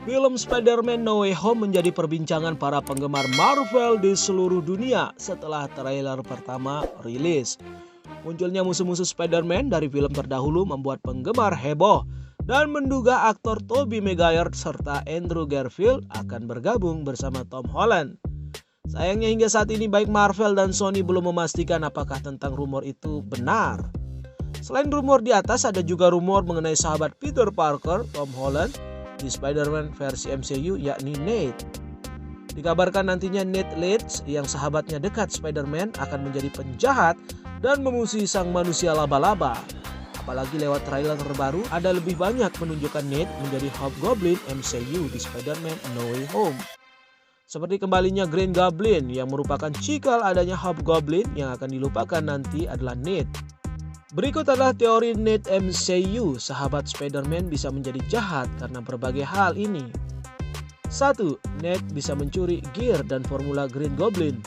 Film Spider-Man No Way Home menjadi perbincangan para penggemar Marvel di seluruh dunia setelah trailer pertama rilis. Munculnya musuh-musuh Spider-Man dari film terdahulu membuat penggemar heboh dan menduga aktor Tobey Maguire serta Andrew Garfield akan bergabung bersama Tom Holland. Sayangnya hingga saat ini baik Marvel dan Sony belum memastikan apakah tentang rumor itu benar. Selain rumor di atas, ada juga rumor mengenai sahabat Peter Parker, Tom Holland, di Spider-Man versi MCU yakni Nate. Dikabarkan nantinya Nate Leeds yang sahabatnya dekat Spider-Man akan menjadi penjahat dan memusuhi sang manusia laba-laba. Apalagi lewat trailer terbaru ada lebih banyak menunjukkan Nate menjadi Hobgoblin MCU di Spider-Man No Way Home. Seperti kembalinya Green Goblin yang merupakan cikal adanya Hobgoblin, yang akan dilupakan nanti adalah Nate. Berikut adalah teori Nate MCU, sahabat Spider-Man bisa menjadi jahat karena berbagai hal ini. 1. Nate bisa mencuri gear dan formula Green Goblin.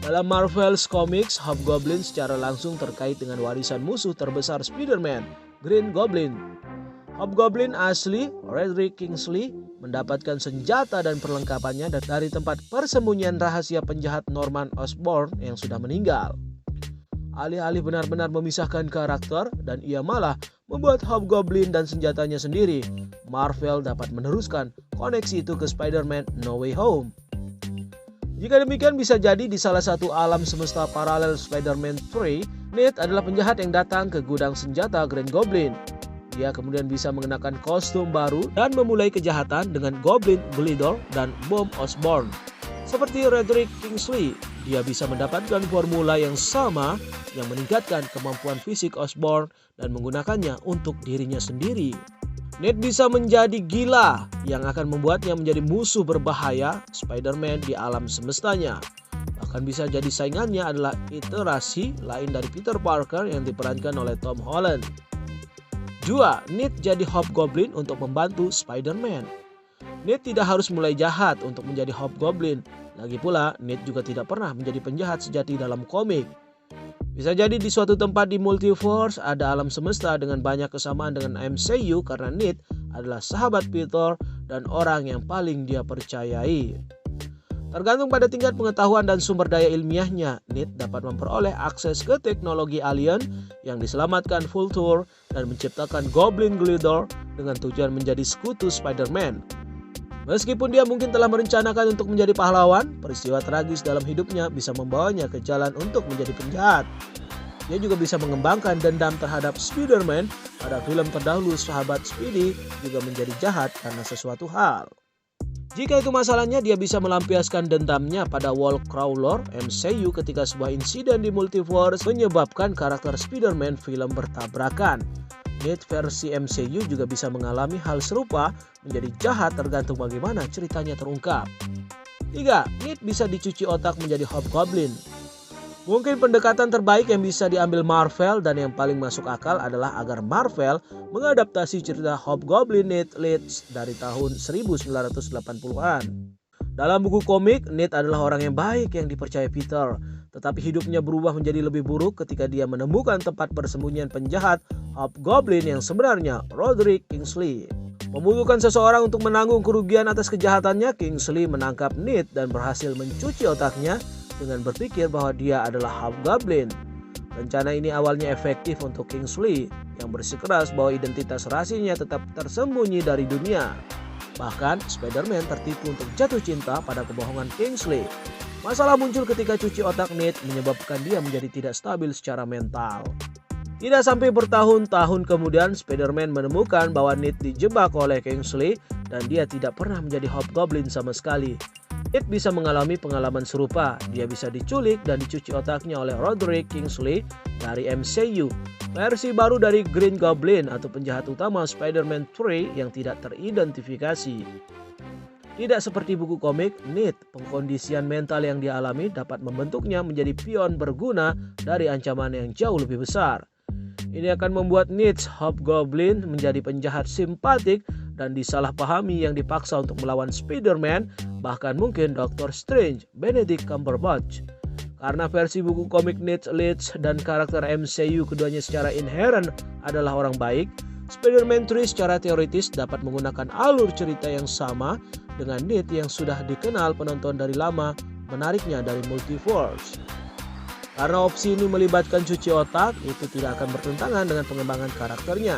Dalam Marvel's Comics, Hobgoblin secara langsung terkait dengan warisan musuh terbesar Spider-Man, Green Goblin. Hobgoblin asli, Roderick Kingsley, mendapatkan senjata dan perlengkapannya dari tempat persembunyian rahasia penjahat Norman Osborn yang sudah meninggal. Alih-alih benar-benar memisahkan karakter dan ia malah membuat Hobgoblin dan senjatanya sendiri, Marvel dapat meneruskan koneksi itu ke Spider-Man No Way Home. Jika demikian, bisa jadi di salah satu alam semesta paralel Spider-Man 3, Nate adalah penjahat yang datang ke gudang senjata Green Goblin. Dia kemudian bisa mengenakan kostum baru dan memulai kejahatan dengan Goblin Glider dan bom Osborn. Seperti Roderick Kingsley, dia bisa mendapatkan formula yang sama yang meningkatkan kemampuan fisik Osborn dan menggunakannya untuk dirinya sendiri. Nate bisa menjadi gila yang akan membuatnya menjadi musuh berbahaya Spider-Man di alam semestanya. Bahkan bisa jadi saingannya adalah iterasi lain dari Peter Parker yang diperankan oleh Tom Holland. 2. Nate jadi Hobgoblin untuk membantu Spider-Man. Nate tidak harus mulai jahat untuk menjadi Hobgoblin. Lagi pula, Nate juga tidak pernah menjadi penjahat sejati dalam komik. Bisa jadi di suatu tempat di multiverse ada alam semesta dengan banyak kesamaan dengan MCU karena Nate adalah sahabat Peter dan orang yang paling dia percayai. Tergantung pada tingkat pengetahuan dan sumber daya ilmiahnya, Nate dapat memperoleh akses ke teknologi alien yang diselamatkan Vulture dan menciptakan Goblin Glider dengan tujuan menjadi sekutu Spider-Man. Meskipun dia mungkin telah merencanakan untuk menjadi pahlawan, peristiwa tragis dalam hidupnya bisa membawanya ke jalan untuk menjadi penjahat. Dia juga bisa mengembangkan dendam terhadap Spider-Man pada film terdahulu sahabat Spidey juga menjadi jahat karena sesuatu hal. Jika itu masalahnya, dia bisa melampiaskan dendamnya pada Wallcrawler MCU ketika sebuah insiden di multiverse menyebabkan karakter Spider-Man film bertabrakan. Nate versi MCU juga bisa mengalami hal serupa menjadi jahat tergantung bagaimana ceritanya terungkap. 3. Nate bisa dicuci otak menjadi Hobgoblin. Mungkin pendekatan terbaik yang bisa diambil Marvel dan yang paling masuk akal adalah agar Marvel mengadaptasi cerita Hobgoblin Nate Leeds dari tahun 1980-an. Dalam buku komik, Nate adalah orang yang baik yang dipercaya Peter, tetapi hidupnya berubah menjadi lebih buruk ketika dia menemukan tempat persembunyian penjahat Hobgoblin yang sebenarnya, Roderick Kingsley. Membutuhkan seseorang untuk menanggung kerugian atas kejahatannya, Kingsley menangkap Nate dan berhasil mencuci otaknya dengan berpikir bahwa dia adalah Hobgoblin. Rencana ini awalnya efektif untuk Kingsley yang bersikeras bahwa identitas rahasianya tetap tersembunyi dari dunia. Bahkan Spider-Man tertipu untuk jatuh cinta pada kebohongan Kingsley. Masalah muncul ketika cuci otak Nate menyebabkan dia menjadi tidak stabil secara mental. Tidak sampai bertahun-tahun kemudian, Spider-Man menemukan bahwa Nate dijebak oleh Kingsley dan dia tidak pernah menjadi Hobgoblin sama sekali. Nate bisa mengalami pengalaman serupa. Dia bisa diculik dan dicuci otaknya oleh Roderick Kingsley dari MCU. Versi baru dari Green Goblin atau penjahat utama Spider-Man 3 yang tidak teridentifikasi. Tidak seperti buku komik, Nate, pengkondisian mental yang dialami dapat membentuknya menjadi pion berguna dari ancaman yang jauh lebih besar. Ini akan membuat Nate Hobgoblin menjadi penjahat simpatik dan disalahpahami yang dipaksa untuk melawan Spider-Man, bahkan mungkin Doctor Strange, Benedict Cumberbatch. Karena versi buku komik Nate Leeds dan karakter MCU keduanya secara inherent adalah orang baik, Spider-Man 3 secara teoritis dapat menggunakan alur cerita yang sama dengan Ned yang sudah dikenal penonton dari lama, menariknya dari multiverse. Karena opsi ini melibatkan cuci otak, itu tidak akan bertentangan dengan pengembangan karakternya.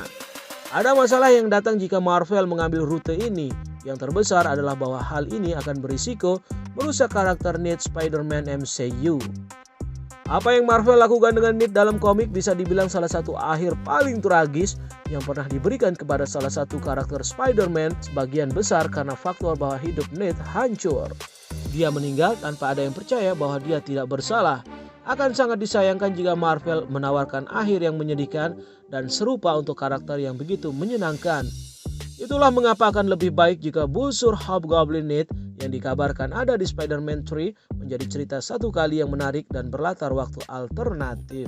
Ada masalah yang datang jika Marvel mengambil rute ini. Yang terbesar adalah bahwa hal ini akan berisiko merusak karakter Ned Spider-Man MCU. Apa yang Marvel lakukan dengan Ned dalam komik bisa dibilang salah satu akhir paling tragis yang pernah diberikan kepada salah satu karakter Spider-Man, sebagian besar karena faktor bahwa hidup Ned hancur. Dia meninggal tanpa ada yang percaya bahwa dia tidak bersalah. Akan sangat disayangkan jika Marvel menawarkan akhir yang menyedihkan dan serupa untuk karakter yang begitu menyenangkan. Itulah mengapa akan lebih baik jika busur Hobgoblin Ned yang dikabarkan ada di Spider-Man 3 menjadi cerita satu kali yang menarik dan berlatar waktu alternatif.